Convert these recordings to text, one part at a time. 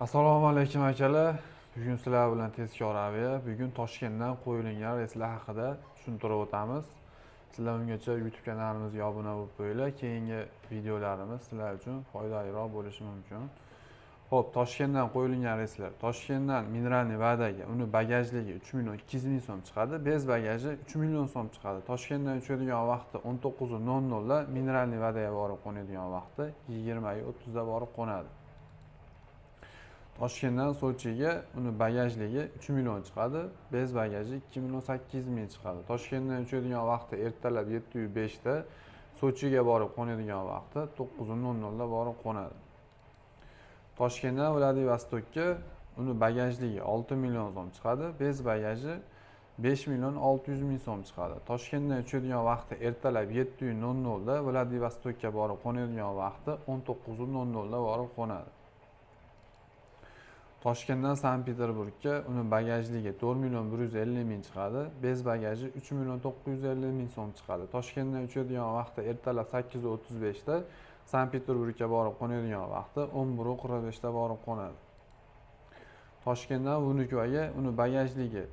Assalomu alaykum akalar. Bugun sizlar bilan tezkor aviya. Bugun Toshkentdan qo'yilgan reyslar haqida tushuntirib o'tamiz. Sizlar ungacha YouTube kanalimizga obuna bo'lib qo'yinglar. Keyingi videolarimiz sizlar uchun foydaliroq bo'lishi mumkin. Xo'p, Toshkentdan qo'yilgan reyslar. Toshkentdan Mineralniy Vadaga uni bagajligi 3 million so'm chiqadi. Bez bagaji 3 million so'm chiqadi. Toshkentdan uchadigan vaqti 19:00 da, Mineralniy Vadaga borib qo'nadigan vaqti 20:30 da borib qo'nadi. Toshkentdan Sochiga uni bagajligi 3 million chiqadi, bez bagaji 2,8 million chiqadi. Toshkentdan uchadigan vaqti ertalab 7:05 da, Sochiga borib qo'nadigan vaqti 9:00 da borib qo'nadi. Toshkentdan Vladivostokka uni bagajligi 6 million so'm chiqadi, bez bagaji 5,6 million so'm chiqadi. Toshkentdan uchadigan vaqti ertalab 7:00 da, Vladivostokka borib qo'nadigan vaqti 19:00 da borib qo'nadi. Toshkentdan Sankt-Peterburgga uni bagajligi 4,150 chiqadi, bez bagaji 3,950 so'm chiqadi. Toshkentdan uchadigan vaqti ertalab 8:35 da, Sankt-Peterburgga borib qo'nadigan vaqti 11:45 da borib qo'nadi. Toshkentdan Vnukovaga uni bagajligi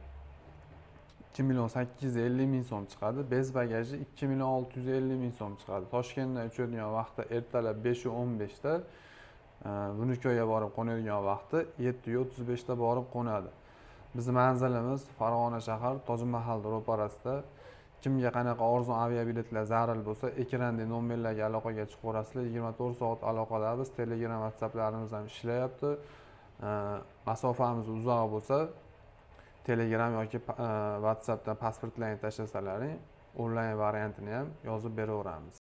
2,850 so'm chiqadi, bez bagaji 2,650 so'm chiqadi. Toshkentdan uchadigan vaqti ertalab 5:15 da, Vnukovaga borib qo'nadigan vaqti 7:35 da borib qo'nadi. Bizning manzilimiz Farg'ona shahar Tojmahal ro'parasida. Kimga qanaqa arzon aviabiletlar zarur bo'lsa, ekrandagi nomerlarga aloqaga chiqaverasizlar. 24 soat aloqadamiz. Telegram, WhatsApplarimiz ham ishlayapti. Masofamiz uzoq bo'lsa, Telegram yoki WhatsAppdan pasportlaringizni tashlasalaring, onlayn variantini ham yozib beraveramiz.